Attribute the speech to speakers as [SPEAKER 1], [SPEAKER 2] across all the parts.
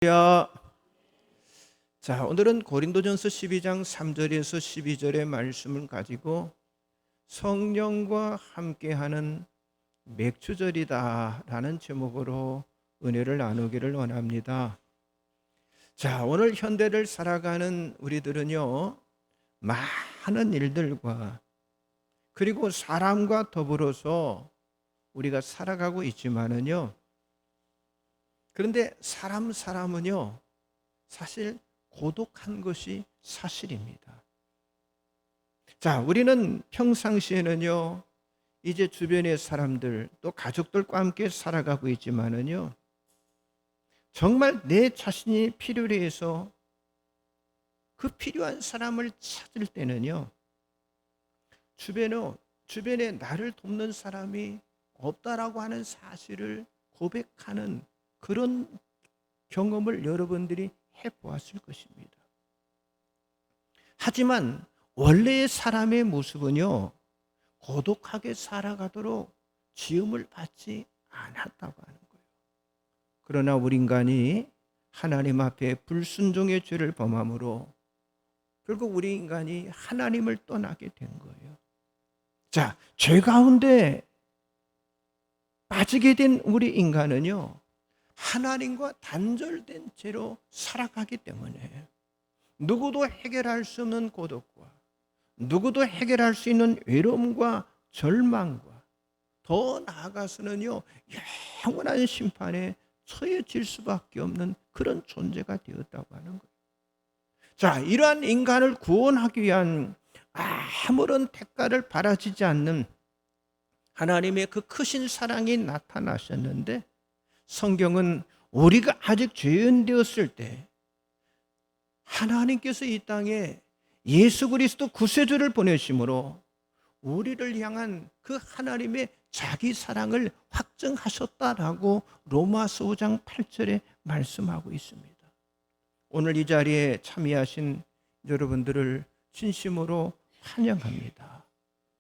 [SPEAKER 1] 야. 자, 오늘은 고린도전서 12장 3절에서 12절의 말씀을 가지고 성령과 함께하는 맥주절이다라는 제목으로 은혜를 나누기를 원합니다. 자, 오늘 현대를 살아가는 우리들은요, 많은 일들과 그리고 사람과 더불어서 우리가 살아가고 있지만은요, 그런데 사람은요, 사실 고독한 것이 사실입니다. 자, 우리는 평상시에는요, 이제 주변의 사람들, 또 가족들과 함께 살아가고 있지만은요, 정말 내 자신이 필요로 해서 그 필요한 사람을 찾을 때는요, 주변에 나를 돕는 사람이 없다라고 하는 사실을 고백하는 그런 경험을 여러분들이 해보았을 것입니다. 하지만 원래의 사람의 모습은요, 고독하게 살아가도록 지음을 받지 않았다고 하는 거예요. 그러나 우리 인간이 하나님 앞에 불순종의 죄를 범함으로 결국 우리 인간이 하나님을 떠나게 된 거예요. 자, 죄 가운데 빠지게 된 우리 인간은요, 하나님과 단절된 채로 살아가기 때문에 누구도 해결할 수 없는 고독과 누구도 해결할 수 있는 외로움과 절망과 더 나아가서는요, 영원한 심판에 처해질 수밖에 없는 그런 존재가 되었다고 하는 거예요. 자, 이러한 인간을 구원하기 위한 아무런 대가를 바라지지 않는 하나님의 그 크신 사랑이 나타나셨는데, 성경은 우리가 아직 죄인 되었을 때 하나님께서 이 땅에 예수 그리스도 구세주를 보내심으로 우리를 향한 그 하나님의 자기 사랑을 확증하셨다라고 로마서 5장 8절에 말씀하고 있습니다. 오늘 이 자리에 참여하신 여러분들을 진심으로 환영합니다.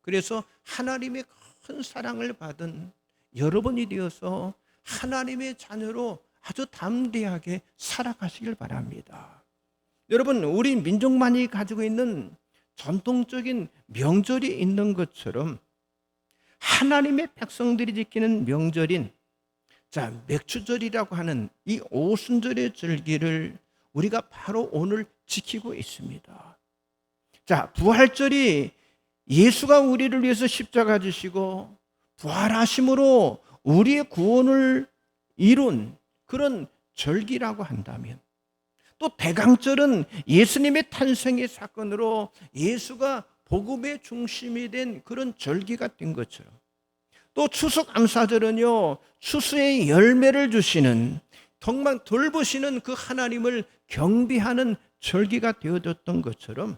[SPEAKER 1] 그래서 하나님의 큰 사랑을 받은 여러분이 되어서 하나님의 자녀로 아주 담대하게 살아가시길 바랍니다. 여러분, 우리 민족만이 가지고 있는 전통적인 명절이 있는 것처럼 하나님의 백성들이 지키는 명절인 맥주절이라고 하는 이 오순절의 절기를 우리가 바로 오늘 지키고 있습니다. 자, 부활절이 예수가 우리를 위해서 십자가 지시고 부활하심으로 우리의 구원을 이룬 그런 절기라고 한다면, 또 대강절은 예수님의 탄생의 사건으로 예수가 복음의 중심이 된 그런 절기가 된 것처럼, 또 추수감사절은요, 추수의 열매를 주시는, 정말 돌보시는 그 하나님을 경배하는 절기가 되어졌던 것처럼,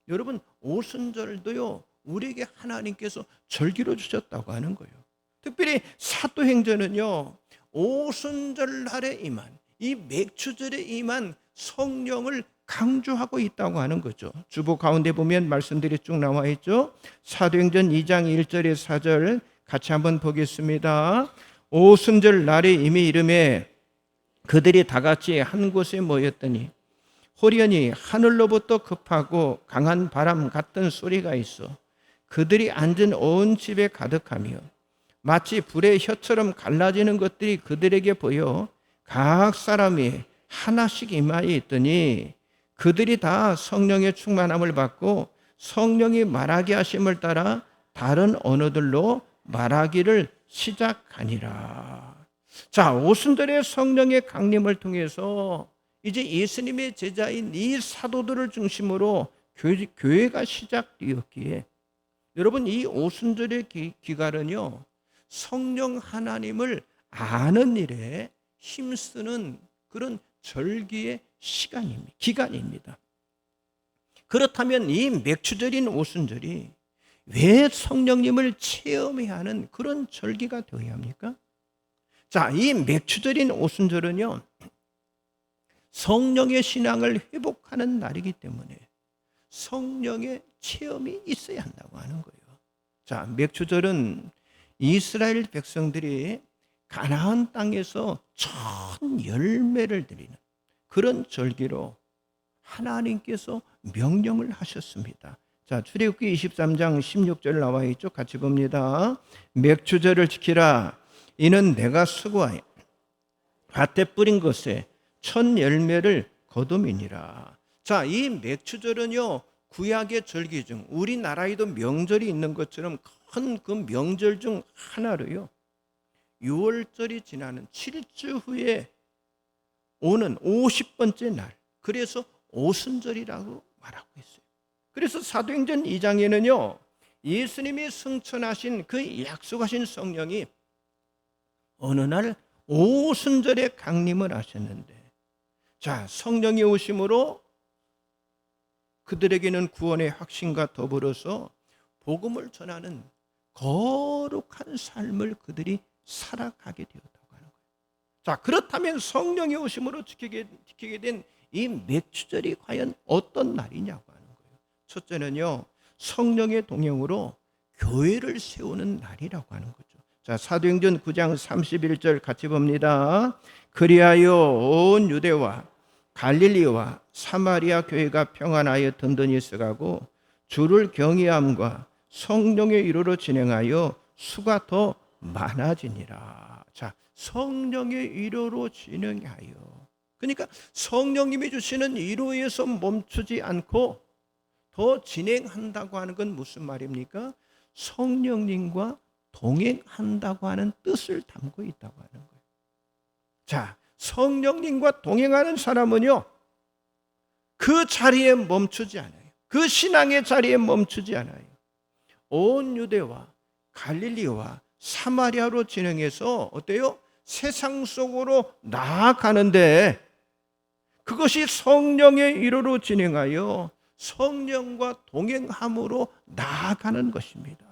[SPEAKER 1] 여러분, 오순절도요, 우리에게 하나님께서 절기로 주셨다고 하는 거예요. 특별히 사도행전은요, 오순절 날에 임한, 이 맥주절에 임한 성령을 강조하고 있다고 하는 거죠. 주보 가운데 보면 말씀들이 쭉 나와 있죠. 사도행전 2장 1절에 4절 같이 한번 보겠습니다. 오순절 날에 이미 이름에 그들이 다 같이 한 곳에 모였더니 호련히 하늘로부터 급하고 강한 바람 같은 소리가 있어 그들이 앉은 온 집에 가득하며 마치 불의 혀처럼 갈라지는 것들이 그들에게 보여 각 사람이 하나씩 임하에 있더니 그들이 다 성령의 충만함을 받고 성령이 말하게 하심을 따라 다른 언어들로 말하기를 시작하니라. 자, 오순절의 성령의 강림을 통해서 이제 예수님의 제자인 이 사도들을 중심으로 교회가 시작되었기에, 여러분, 이 오순절의 기간은요, 성령 하나님을 아는 일에 힘쓰는 그런 절기의 기간입니다. 그렇다면 이 맥주절인 오순절이 왜 성령님을 체험해야 하는 그런 절기가 되어야 합니까? 자, 이 맥주절인 오순절은요, 성령의 신앙을 회복하는 날이기 때문에 성령의 체험이 있어야 한다고 하는 거예요. 자, 맥주절은 이스라엘 백성들이 가나안 땅에서 첫 열매를 드리는, 그런 절기로 하나님께서 명령을 하셨습니다. 자, 출애굽기 23장 16절 나와 있죠. 같이 봅니다. 맥추절을 지키라. 이는 내가 수고하여 밭에 뿌린 것에 첫 열매를 거둠이니라. 자, 이 맥추절은요, 구약의 절기 중 우리나라에도 명절이 있는 것처럼 큰 그 명절 중 하나로요, 6월절이 지나는 7주 후에 오는 50번째 날, 그래서 오순절이라고 말하고 있어요. 그래서 사도행전 2장에는요, 예수님이 승천하신 그 약속하신 성령이 어느 날 오순절에 강림을 하셨는데, 자, 성령이 오심으로 그들에게는 구원의 확신과 더불어서 복음을 전하는 거룩한 삶을 그들이 살아가게 되었다고 하는 거예요. 자, 그렇다면 성령이 오심으로 지키게 된 이 맥추절이 과연 어떤 날이냐고 하는 거예요. 첫째는요, 성령의 동행으로 교회를 세우는 날이라고 하는 거죠. 자, 사도행전 9장 31절 같이 봅니다. 그리하여 온 유대와 갈릴리와 사마리아 교회가 평안하여 든든히 서가고 주를 경외함과 성령의 위로로 진행하여 수가 더 많아지니라. 자, 성령의 위로로 진행하여, 그러니까 성령님이 주시는 위로에서 멈추지 않고 더 진행한다고 하는 건 무슨 말입니까? 성령님과 동행한다고 하는 뜻을 담고 있다고 하는 거예요. 자, 성령님과 동행하는 사람은요, 그 자리에 멈추지 않아요. 그 신앙의 자리에 멈추지 않아요. 온 유대와 갈릴리와 사마리아로 진행해서 어때요? 세상 속으로 나아가는데, 그것이 성령의 위로로 진행하여 성령과 동행함으로 나아가는 것입니다.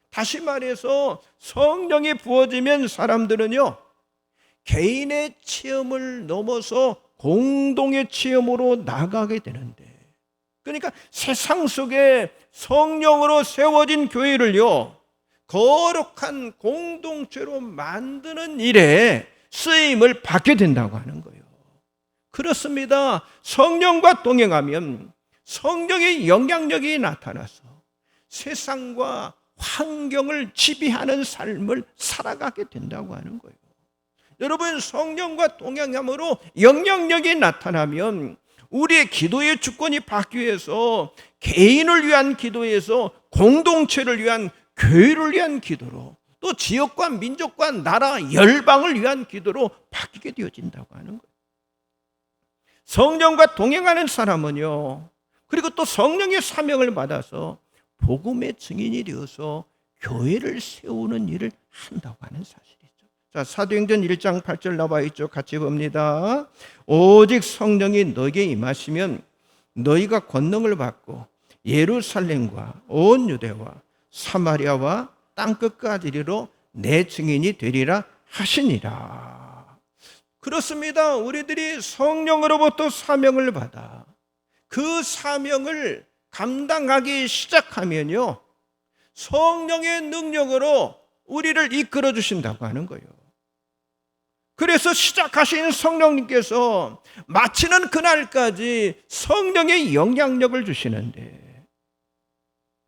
[SPEAKER 1] 다시 말해서 성령이 부어지면 사람들은요, 개인의 체험을 넘어서 공동의 체험으로 나가게 되는데, 그러니까 세상 속에 성령으로 세워진 교회를요, 거룩한 공동체로 만드는 일에 쓰임을 받게 된다고 하는 거예요. 그렇습니다. 성령과 동행하면 성령의 영향력이 나타나서 세상과 환경을 지배하는 삶을 살아가게 된다고 하는 거예요. 여러분, 성령과 동행함으로 영향력이 나타나면 우리의 기도의 주권이 바뀌어서 개인을 위한 기도에서 공동체를 위한, 교회를 위한 기도로, 또 지역과 민족과 나라, 열방을 위한 기도로 바뀌게 되어진다고 하는 거예요. 성령과 동행하는 사람은요, 그리고 또 성령의 사명을 받아서 복음의 증인이 되어서 교회를 세우는 일을 한다고 하는 사실이죠. 자, 사도행전 1장 8절 나와 있죠. 같이 봅니다. 오직 성령이 너에게 임하시면 너희가 권능을 받고 예루살렘과 온 유대와 사마리아와 땅끝까지 이르러 내 증인이 되리라 하시니라. 그렇습니다. 우리들이 성령으로부터 사명을 받아 그 사명을 감당하기 시작하면요, 성령의 능력으로 우리를 이끌어 주신다고 하는 거예요. 그래서 시작하신 성령님께서 마치는 그날까지 성령의 영향력을 주시는데,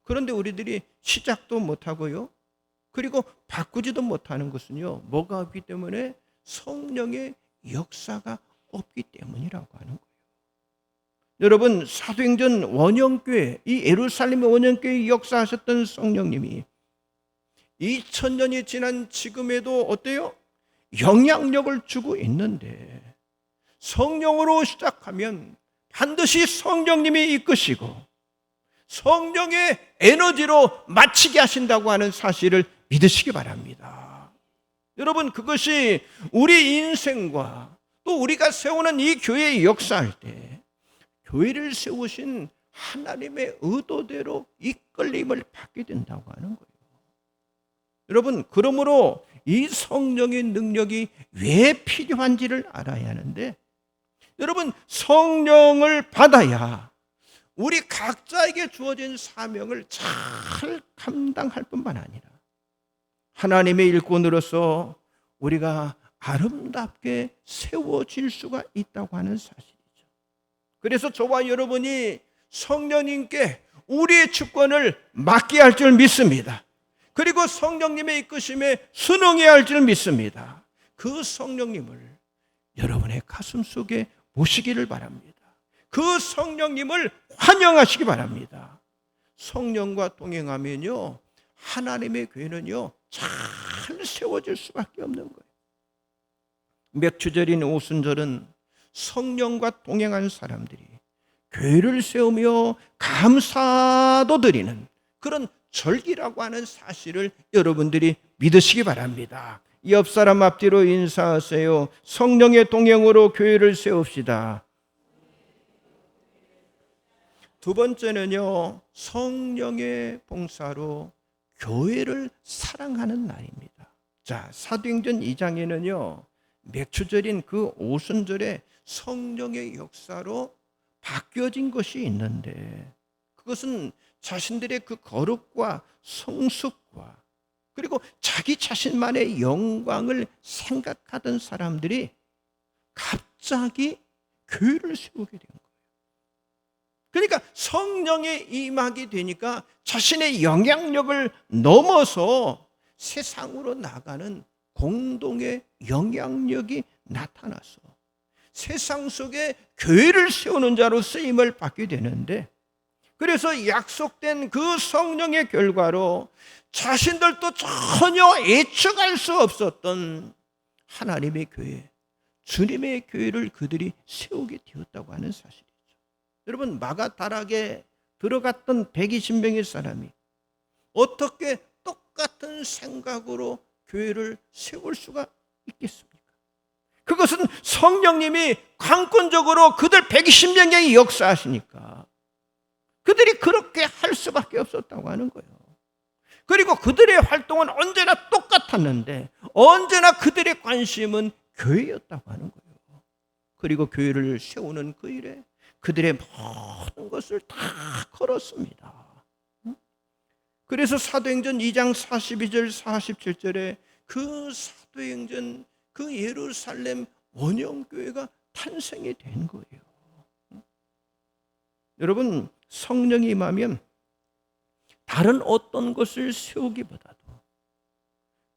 [SPEAKER 1] 그런데 우리들이 시작도 못하고요, 그리고 바꾸지도 못하는 것은요, 뭐가 없기 때문에? 성령의 역사가 없기 때문이라고 하는 거예요. 여러분, 사도행전 원형교회, 이 예루살렘의 원형교회 역사하셨던 성령님이 2000년이 지난 지금에도 어때요? 영향력을 주고 있는데, 성령으로 시작하면 반드시 성령님이 이끄시고 성령의 에너지로 마치게 하신다고 하는 사실을 믿으시기 바랍니다. 여러분, 그것이 우리 인생과 또 우리가 세우는 이 교회의 역사할 때 교회를 세우신 하나님의 의도대로 이끌림을 받게 된다고 하는 거예요. 여러분, 그러므로 이 성령의 능력이 왜 필요한지를 알아야 하는데, 여러분, 성령을 받아야 우리 각자에게 주어진 사명을 잘 감당할 뿐만 아니라 하나님의 일꾼으로서 우리가 아름답게 세워질 수가 있다고 하는 사실이죠. 그래서 저와 여러분이 성령님께 우리의 주권을 맡게 할 줄 믿습니다. 그리고 성령님의 이끄심에 순응해야 할 줄 믿습니다. 그 성령님을 여러분의 가슴 속에 모시기를 바랍니다. 그 성령님을 환영하시기 바랍니다. 성령과 동행하면요, 하나님의 교회는요 잘 세워질 수밖에 없는 거예요. 맥추절인 오순절은 성령과 동행한 사람들이 교회를 세우며 감사도 드리는 그런 절기라고 하는 사실을 여러분들이 믿으시기 바랍니다. 옆 사람 앞뒤로 인사하세요. 성령의 동행으로 교회를 세웁시다. 두 번째는요, 성령의 봉사로 교회를 사랑하는 날입니다. 자, 사도행전 2장에는요 맥추절인 그 오순절에 성령의 역사로 바뀌어진 것이 있는데, 그것은 자신들의 그 거룩과 성숙과 그리고 자기 자신만의 영광을 생각하던 사람들이 갑자기 교회를 세우게 된 거예요. 그러니까 성령의 임하게 되니까 자신의 영향력을 넘어서 세상으로 나가는 공동의 영향력이 나타나서 세상 속에 교회를 세우는 자로 쓰임을 받게 되는데, 그래서 약속된 그 성령의 결과로 자신들도 전혀 예측할 수 없었던 하나님의 교회, 주님의 교회를 그들이 세우게 되었다고 하는 사실이죠. 여러분, 마가다락에 들어갔던 120명의 사람이 어떻게 똑같은 생각으로 교회를 세울 수가 있겠습니까? 그것은 성령님이 강권적으로 그들 120명에게 역사하시니까 그들이 그렇게 할 수밖에 없었다고 하는 거예요. 그리고 그들의 활동은 언제나 똑같았는데 언제나 그들의 관심은 교회였다고 하는 거예요. 그리고 교회를 세우는 그 일에 그들의 모든 것을 다 걸었습니다. 그래서 사도행전 2장 42절 47절에 그 사도행전 그 예루살렘 원형교회가 탄생이 된 거예요. 여러분, 성령이 임하면 다른 어떤 것을 세우기보다도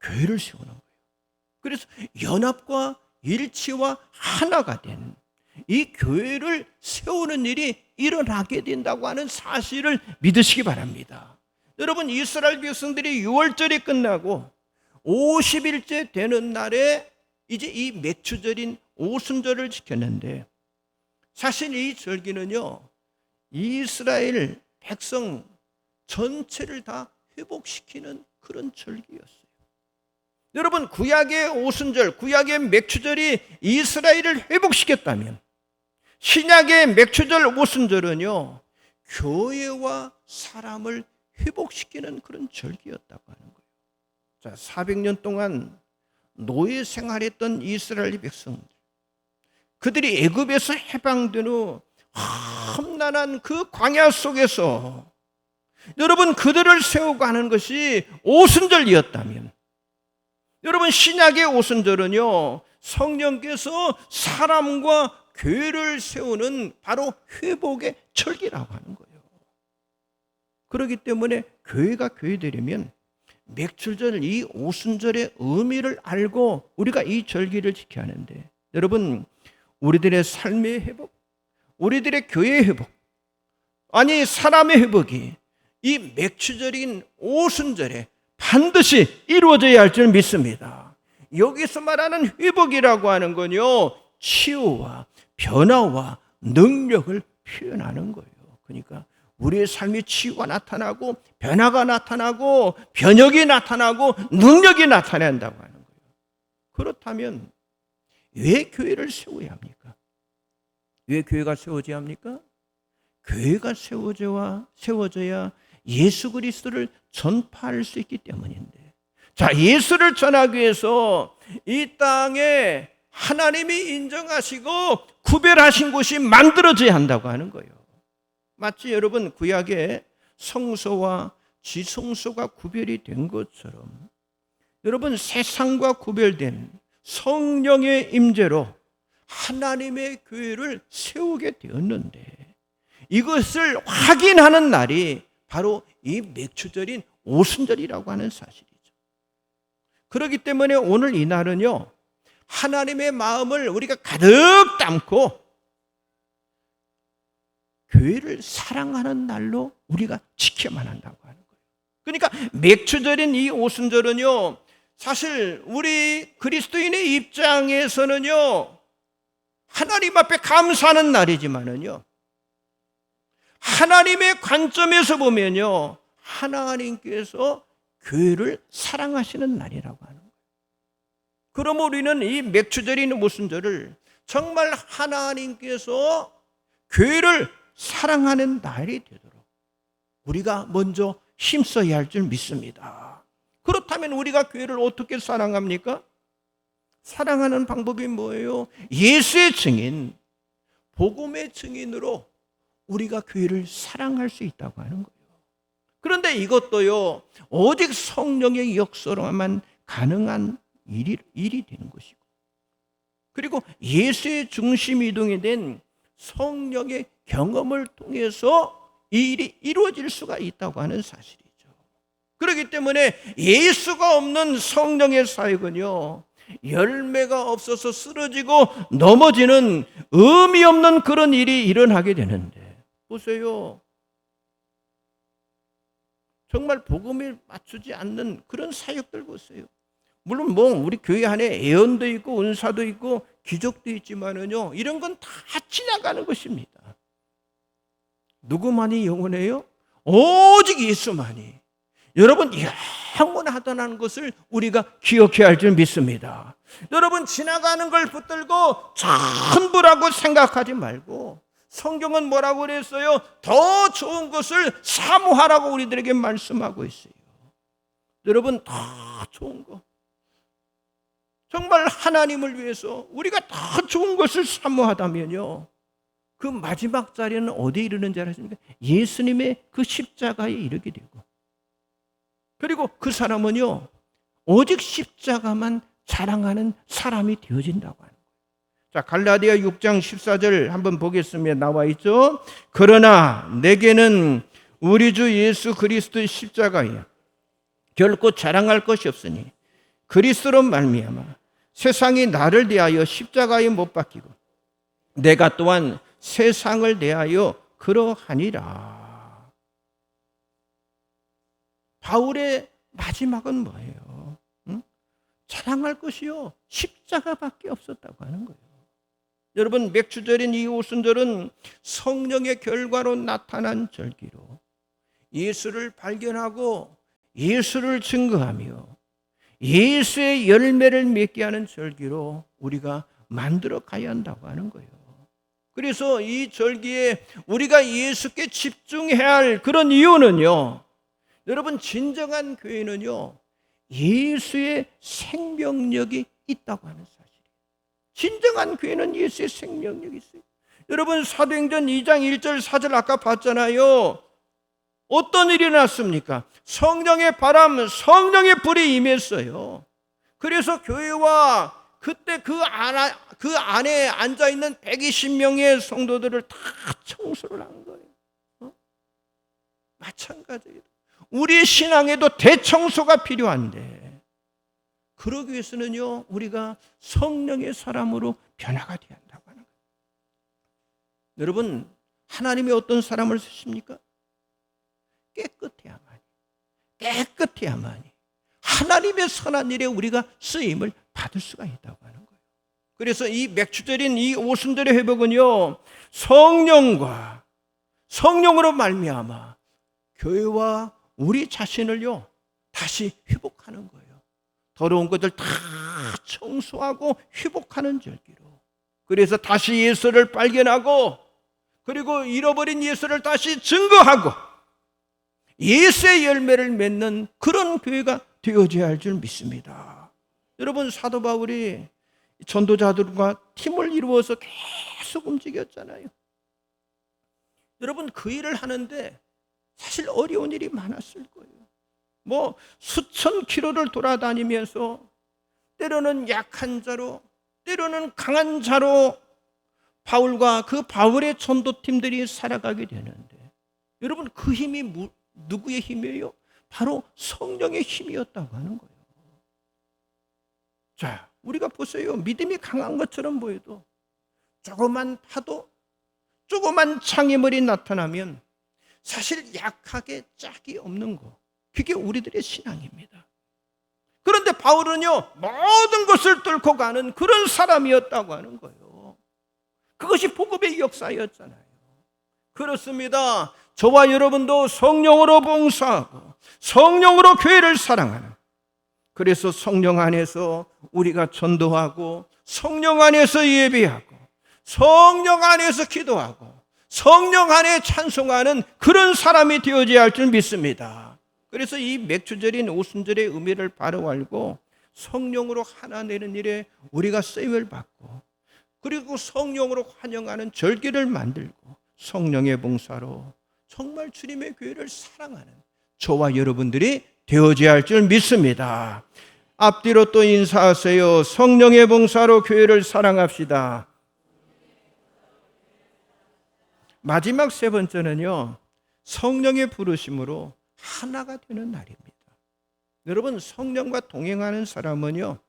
[SPEAKER 1] 교회를 세우는 거예요. 그래서 연합과 일치와 하나가 된 이 교회를 세우는 일이 일어나게 된다고 하는 사실을 믿으시기 바랍니다. 여러분, 이스라엘 백성들이 6월절이 끝나고 50일째 되는 날에 이제 이 맥추절인 오순절을 지켰는데, 사실 이 절기는요 이스라엘 백성 전체를 다 회복시키는 그런 절기였어요. 여러분, 구약의 오순절, 구약의 맥추절이 이스라엘을 회복시켰다면 신약의 맥추절 오순절은요 교회와 사람을 회복시키는 그런 절기였다고 하는 거예요. 자, 400년 동안 노예 생활했던 이스라엘 백성들, 그들이 애굽에서 해방된 후 험난한 그 광야 속에서 여러분 그들을 세우고 하는 것이 오순절이었다면, 여러분 신약의 오순절은요 성령께서 사람과 교회를 세우는 바로 회복의 절기라고 하는 거예요. 그렇기 때문에 교회가 교회되려면 맥추절 이 오순절의 의미를 알고 우리가 이 절기를 지켜야 하는데, 여러분 우리들의 삶의 회복, 우리들의 교회의 회복, 아니 사람의 회복이 이 맥추절인 오순절에 반드시 이루어져야 할 줄 믿습니다. 여기서 말하는 회복이라고 하는 건요 치유와 변화와 능력을 표현하는 거예요. 그러니까 우리의 삶이 치유가 나타나고 변화가 나타나고 변혁이 나타나고 능력이 나타난다고 하는 거예요. 그렇다면 왜 교회를 세워야 합니까? 왜 교회가 세워져야 합니까? 교회가 세워져야 예수 그리스도를 전파할 수 있기 때문인데, 자, 예수를 전하기 위해서 이 땅에 하나님이 인정하시고 구별하신 곳이 만들어져야 한다고 하는 거예요. 마치 여러분 구약에 성소와 지성소가 구별이 된 것처럼 여러분 세상과 구별된 성령의 임재로 하나님의 교회를 세우게 되었는데, 이것을 확인하는 날이 바로 이 맥추절인 오순절이라고 하는 사실이죠. 그렇기 때문에 오늘 이 날은요, 하나님의 마음을 우리가 가득 담고 교회를 사랑하는 날로 우리가 지켜만 한다고 하는 거예요. 그러니까 맥추절인 이 오순절은요, 사실 우리 그리스도인의 입장에서는요, 하나님 앞에 감사하는 날이지만은요, 하나님의 관점에서 보면요, 하나님께서 교회를 사랑하시는 날이라고 하는 거예요. 그럼 우리는 이 맥추절인 오순절을 정말 하나님께서 교회를 사랑하는 날이 되도록 우리가 먼저 힘써야 할 줄 믿습니다. 그렇다면 우리가 교회를 어떻게 사랑합니까? 사랑하는 방법이 뭐예요? 예수의 증인, 복음의 증인으로 우리가 교회를 사랑할 수 있다고 하는 거예요. 그런데 이것도요, 오직 성령의 역사로만 가능한 일이 되는 것이고, 그리고 예수의 중심 이동이 된 성령의 경험을 통해서 이 일이 이루어질 수가 있다고 하는 사실이죠. 그렇기 때문에 예수가 없는 성령의 사역은요, 열매가 없어서 쓰러지고 넘어지는 의미 없는 그런 일이 일어나게 되는데, 보세요. 정말 복음에 맞추지 않는 그런 사역들 보세요. 물론 우리 교회 안에 예언도 있고 은사도 있고 기적도 있지만은요, 이런 건 다 지나가는 것입니다. 누구만이 영원해요? 오직 예수만이. 여러분, 영원하다는 것을 우리가 기억해야 할 줄 믿습니다. 여러분, 지나가는 걸 붙들고 전부라고 생각하지 말고, 성경은 뭐라고 그랬어요? 더 좋은 것을 사모하라고 우리들에게 말씀하고 있어요. 여러분, 더 좋은 거, 정말 하나님을 위해서 우리가 더 좋은 것을 사모하다면요, 그 마지막 자리는 어디에 이르는지 아십니까? 예수님의 그 십자가에 이르게 되고, 그리고 그 사람은요, 오직 십자가만 자랑하는 사람이 되어진다고 하는 거예요. 자, 갈라디아 6장 14절 한번 보겠습니다. 나와 있죠? 그러나 내게는 우리 주 예수 그리스도의 십자가에 결코 자랑할 것이 없으니 그리스도로 말미암아 세상이 나를 대하여 십자가에 못 박히고 내가 또한 세상을 대하여 그러하니라. 바울의 마지막은 뭐예요? 자랑할 것이요, 십자가밖에 없었다고 하는 거예요. 여러분, 맥추절인 이 오순절은 성령의 결과로 나타난 절기로 예수를 발견하고 예수를 증거하며 예수의 열매를 맺게 하는 절기로 우리가 만들어 가야 한다고 하는 거예요. 그래서 이 절기에 우리가 예수께 집중해야 할 그런 이유는요, 여러분, 진정한 교회는요, 예수의 생명력이 있다고 하는 사실이에요. 진정한 교회는 예수의 생명력이 있어요. 여러분, 사도행전 2장 1절 4절 아까 봤잖아요. 어떤 일이 났습니까? 성령의 바람, 성령의 불이 임했어요. 그래서 교회와 그때 그 안에 앉아있는 120명의 성도들을 다 청소를 한 거예요. 마찬가지예요. 우리의 신앙에도 대청소가 필요한데, 그러기 위해서는요, 우리가 성령의 사람으로 변화가 되어야 한다고 하는 거예요. 여러분, 하나님이 어떤 사람을 쓰십니까? 깨끗해야만이 하나님의 선한 일에 우리가 쓰임을 받을 수가 있다고 하는 거예요. 그래서 이 맥추절인 이 오순절의 회복은요, 성령과 성령으로 말미암아 교회와 우리 자신을요 다시 회복하는 거예요. 더러운 것들 다 청소하고 회복하는 절기로. 그래서 다시 예수를 발견하고, 그리고 잃어버린 예수를 다시 증거하고 예수의 열매를 맺는 그런 교회가 되어져야 할 줄 믿습니다. 여러분, 사도 바울이 전도자들과 팀을 이루어서 계속 움직였잖아요. 여러분, 그 일을 하는데 사실 어려운 일이 많았을 거예요. 수천 킬로를 돌아다니면서 때로는 약한 자로, 때로는 강한 자로 바울과 그 바울의 전도팀들이 살아가게 되는데, 여러분 그 힘이 누구의 힘이에요? 바로 성령의 힘이었다고 하는 거예요. 자, 우리가 보세요. 믿음이 강한 것처럼 보여도 조그만 파도, 조그만 장애물이 나타나면 사실 약하게 짝이 없는 거, 그게 우리들의 신앙입니다. 그런데 바울은요, 모든 것을 뚫고 가는 그런 사람이었다고 하는 거예요. 그것이 복음의 역사였잖아요. 그렇습니다. 저와 여러분도 성령으로 봉사하고 성령으로 교회를 사랑하는, 그래서 성령 안에서 우리가 전도하고 성령 안에서 예배하고 성령 안에서 기도하고 성령 안에 찬송하는 그런 사람이 되어져야 할 줄 믿습니다. 그래서 이 맥주절인 오순절의 의미를 바로 알고 성령으로 하나 되는 일에 우리가 쓰임을 받고, 그리고 성령으로 환영하는 절기를 만들고 성령의 봉사로 정말 주님의 교회를 사랑하는 저와 여러분들이 되어져야 할 줄 믿습니다. 앞뒤로 또 인사하세요. 성령의 봉사로 교회를 사랑합시다. 마지막 세 번째는요, 성령의 부르심으로 하나가 되는 날입니다. 여러분, 성령과 동행하는 사람은요,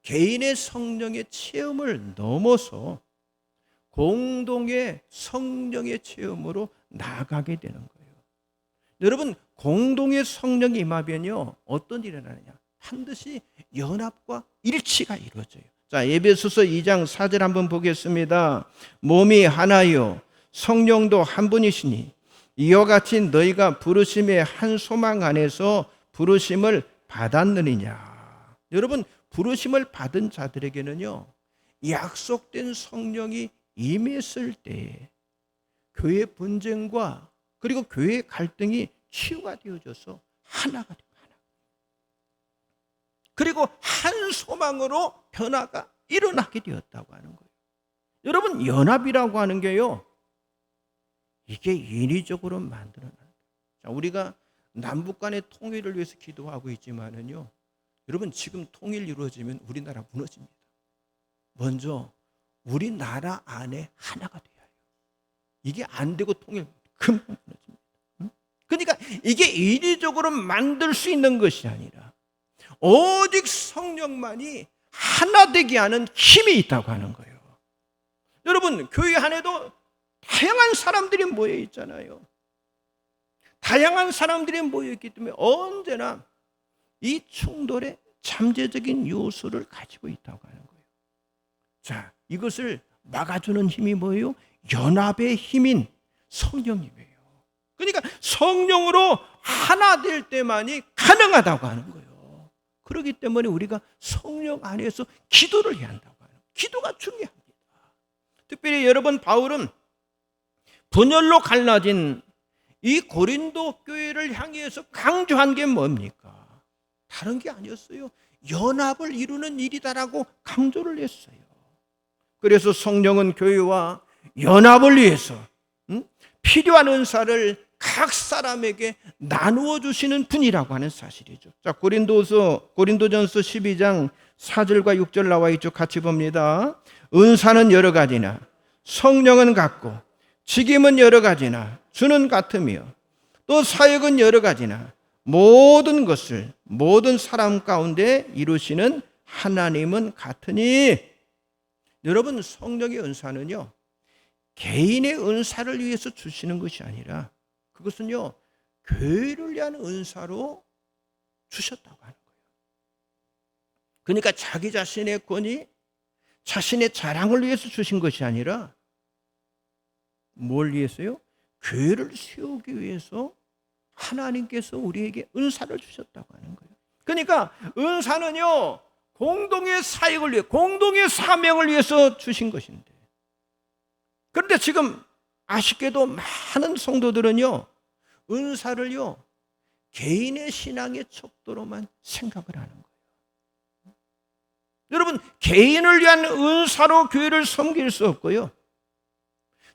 [SPEAKER 1] 개인의 성령의 체험을 넘어서 공동의 성령의 체험으로 나아가게 되는 거예요. 여러분, 공동의 성령이 임하면요, 어떤 일이 일어나느냐? 반드시 연합과 일치가 이루어져요. 자, 에베소서 2장 4절 한번 보겠습니다. 몸이 하나요 성령도 한 분이시니 이와 같이 너희가 부르심의 한 소망 안에서 부르심을 받았느니냐. 여러분, 부르심을 받은 자들에게는요, 약속된 성령이 임했을 때 교회 분쟁과 그리고 교회 갈등이 치유가 되어져서 하나가 되고, 그리고 한 소망으로 변화가 일어나게 되었다고 하는 거예요. 여러분, 연합이라고 하는 게요, 이게 인위적으로 만들어낸 거예요. 우리가 남북 간의 통일을 위해서 기도하고 있지만은요, 여러분, 지금 통일 이루어지면 우리나라 무너집니다. 먼저 우리나라 안에 하나가 돼야 해요. 이게 안 되고 통일 금방 무너집니다. 그러니까 이게 인위적으로 만들 수 있는 것이 아니라 오직 성령만이 하나 되게 하는 힘이 있다고 하는 거예요. 여러분, 교회 안에도 다양한 사람들이 모여 있잖아요. 다양한 사람들이 모여 있기 때문에 언제나 이 충돌의 잠재적인 요소를 가지고 있다고 하는 거예요. 자, 이것을 막아주는 힘이 뭐예요? 연합의 힘인 성령님이에요. 그러니까 성령으로 하나 될 때만이 가능하다고 하는 거예요. 그렇기 때문에 우리가 성령 안에서 기도를 해야 한다고 하는 거예요. 기도가 중요합니다. 특별히 여러분, 바울은 분열로 갈라진 이 고린도 교회를 향해서 강조한 게 뭡니까? 다른 게 아니었어요. 연합을 이루는 일이다라고 강조를 했어요. 그래서 성령은 교회와 연합을 위해서 필요한 은사를 각 사람에게 나누어 주시는 분이라고 하는 사실이죠. 자, 고린도전서 12장 4절과 6절 나와 있죠. 같이 봅니다. 은사는 여러 가지나 성령은 같고 직임은 여러 가지나 주는 같으며 또 사역은 여러 가지나 모든 것을 모든 사람 가운데 이루시는 하나님은 같으니. 여러분, 성령의 은사는요, 개인의 은사를 위해서 주시는 것이 아니라 그것은요, 교회를 위한 은사로 주셨다고 하는 거예요. 그러니까 자기 자신의 권위, 자신의 자랑을 위해서 주신 것이 아니라 뭘 위해서요? 교회를 세우기 위해서 하나님께서 우리에게 은사를 주셨다고 하는 거예요. 그러니까 은사는요, 공동의 사역을 위해, 공동의 사명을 위해서 주신 것인데, 그런데 지금 아쉽게도 많은 성도들은요, 은사를요, 개인의 신앙의 척도로만 생각을 하는 거예요. 여러분, 개인을 위한 은사로 교회를 섬길 수 없고요,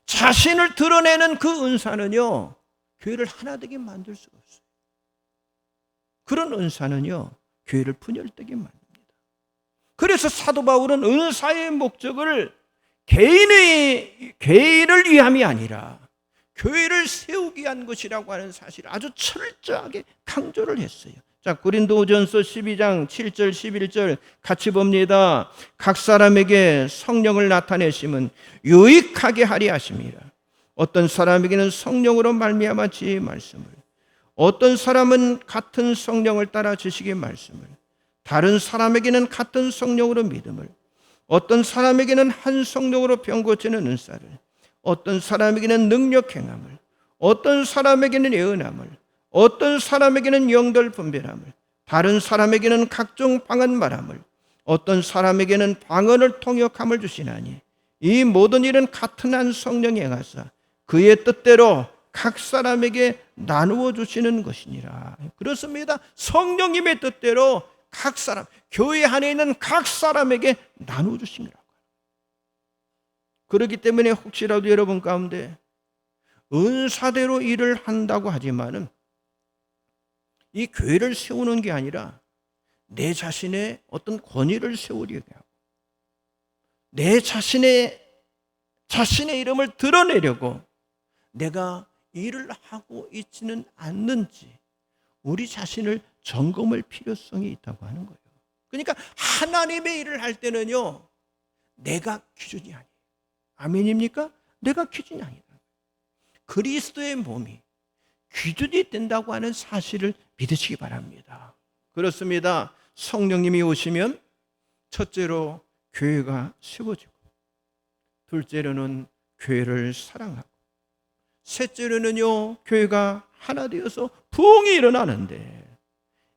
[SPEAKER 1] 자신을 드러내는 그 은사는요, 교회를 하나 되게 만들 수가 없어요. 그런 은사는요, 교회를 분열되게 만듭니다. 그래서 사도 바울은 은사의 목적을 개인을 위함이 아니라 교회를 세우기 위한 것이라고 하는 사실을 아주 철저하게 강조를 했어요. 자, 고린도전서 12장 7절 11절 같이 봅니다. 각 사람에게 성령을 나타내심은 유익하게 하리 하심이라. 어떤 사람에게는 성령으로 말미암아 지혜의 말씀을, 어떤 사람은 같은 성령을 따라 지식의 말씀을, 다른 사람에게는 같은 성령으로 믿음을, 어떤 사람에게는 한 성령으로 병 고치는 은사를, 어떤 사람에게는 능력 행함을, 어떤 사람에게는 예언함을, 어떤 사람에게는 영들 분별함을, 다른 사람에게는 각종 방언 말함을, 어떤 사람에게는 방언을 통역함을 주시나니 이 모든 일은 같은 한 성령이 행하사 그의 뜻대로 각 사람에게 나누어 주시는 것이니라. 그렇습니다. 성령님의 뜻대로 각 사람, 교회 안에 있는 각 사람에게 나누어 주신 거라고. 그렇기 때문에 혹시라도 여러분 가운데 은사대로 일을 한다고 하지만은 이 교회를 세우는 게 아니라 내 자신의 어떤 권위를 세우려고 하고 내 자신의 이름을 드러내려고 내가 일을 하고 있지는 않는지 우리 자신을 점검할 필요성이 있다고 하는 거예요. 그러니까 하나님의 일을 할 때는요, 내가 기준이 아니에요. 아멘입니까? 내가 기준이 아니다. 그리스도의 몸이 기준이 된다고 하는 사실을 믿으시기 바랍니다. 그렇습니다. 성령님이 오시면 첫째로 교회가 세워지고, 둘째로는 교회를 사랑하고, 셋째로는요, 교회가 하나 되어서 부흥이 일어나는데,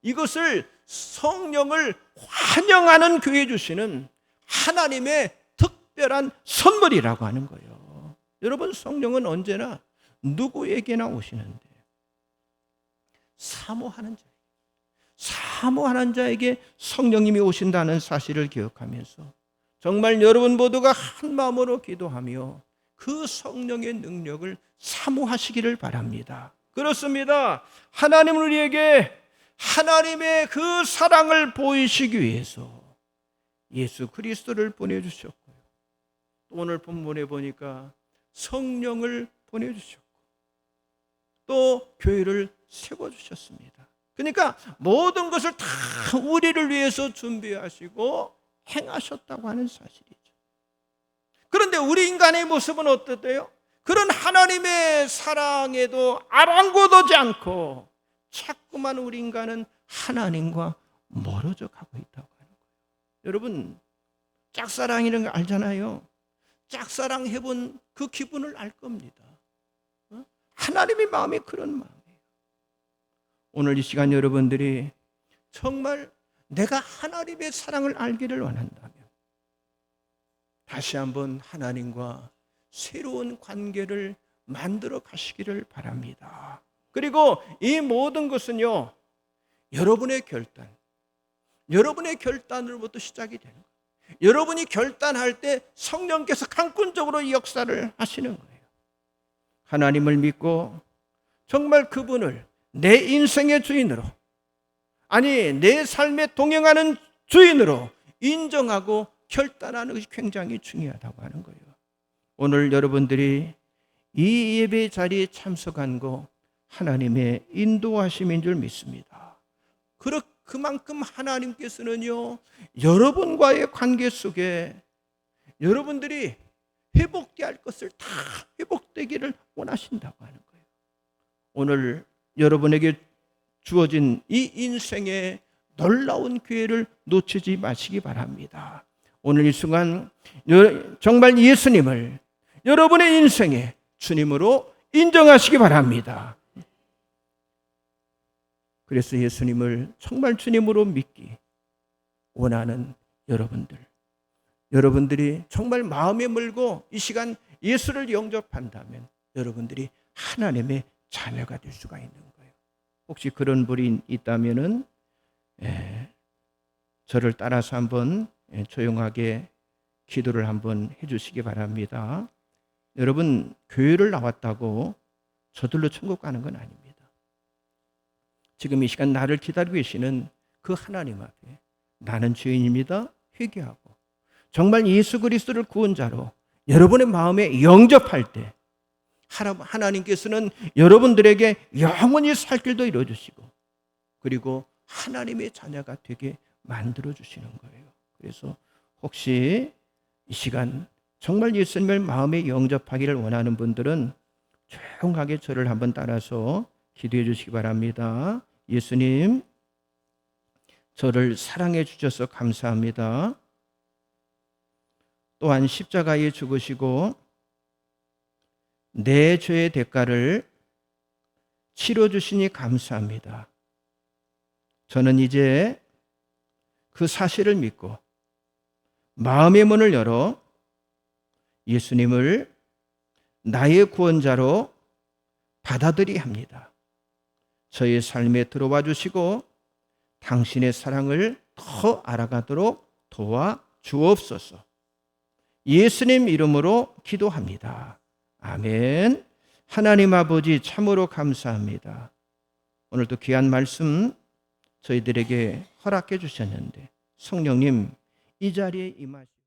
[SPEAKER 1] 이것을 성령을 환영하는 교회 주시는 하나님의 특별한 선물이라고 하는 거예요. 여러분, 성령은 언제나 누구에게나 오시는데 사모하는 자에게 성령님이 오신다는 사실을 기억하면서 정말 여러분 모두가 한 마음으로 기도하며 그 성령의 능력을 사모하시기를 바랍니다. 그렇습니다. 하나님은 우리에게 하나님의 그 사랑을 보이시기 위해서 예수 그리스도를 보내주셨고요. 오늘 본문에 보니까 성령을 보내주셨고 또 교회를 세워주셨습니다. 그러니까 모든 것을 다 우리를 위해서 준비하시고 행하셨다고 하는 사실이죠. 그런데 우리 인간의 모습은 어떻대요? 그런 하나님의 사랑에도 아랑곳하지 않고 자꾸만 우리 인간은 하나님과 멀어져 가고 있다고 하는 거예요. 여러분, 짝사랑이라는 거 알잖아요. 짝사랑 해본 그 기분을 알 겁니다. 하나님의 마음이 그런 마음이에요. 오늘 이 시간 여러분들이 정말 내가 하나님의 사랑을 알기를 원한다면 다시 한번 하나님과 새로운 관계를 만들어 가시기를 바랍니다. 그리고 이 모든 것은요, 여러분의 결단으로부터 시작이 되는 거예요. 여러분이 결단할 때 성령께서 강권적으로 이 역사를 하시는 거예요. 하나님을 믿고 정말 그분을 내 인생의 주인으로, 아니 내 삶에 동행하는 주인으로 인정하고 결단하는 것이 굉장히 중요하다고 하는 거예요. 오늘 여러분들이 이 예배 자리에 참석한 거 하나님의 인도하심인 줄 믿습니다. 그만큼 하나님께서는요, 여러분과의 관계 속에 여러분들이 회복돼야 할 것을 다 회복되기를 원하신다고 하는 거예요. 오늘 여러분에게 주어진 이 인생의 놀라운 기회를 놓치지 마시기 바랍니다. 오늘 이 순간 정말 예수님을 여러분의 인생의 주님으로 인정하시기 바랍니다. 그래서 예수님을 정말 주님으로 믿기 원하는 여러분들이 정말 마음에 물고 이 시간 예수를 영접한다면 여러분들이 하나님의 자녀가 될 수가 있는 거예요. 혹시 그런 분이 있다면은 저를 따라서 한번 조용하게 기도를 한번 해주시기 바랍니다. 여러분, 교회를 나왔다고 저들로 천국 가는 건 아닙니다. 지금 이 시간 나를 기다리고 계시는 그 하나님 앞에 나는 죄인입니다. 회개하고 정말 예수 그리스도를 구원자로 여러분의 마음에 영접할 때 하나님께서는 여러분들에게 영원히 살 길도 이루어주시고 그리고 하나님의 자녀가 되게 만들어주시는 거예요. 그래서 혹시 이 시간 정말 예수님을 마음에 영접하기를 원하는 분들은 조용하게 저를 한번 따라서 기도해 주시기 바랍니다. 예수님, 저를 사랑해 주셔서 감사합니다. 또한 십자가에 죽으시고 내 죄의 대가를 치러 주시니 감사합니다. 저는 이제 그 사실을 믿고 마음의 문을 열어 예수님을 나의 구원자로 받아들여야 합니다. 저의 삶에 들어와 주시고 당신의 사랑을 더 알아가도록 도와주옵소서. 예수님 이름으로 기도합니다. 아멘. 하나님 아버지 참으로 감사합니다. 오늘도 귀한 말씀 저희들에게 허락해 주셨는데 성령님 이 자리에 임하시고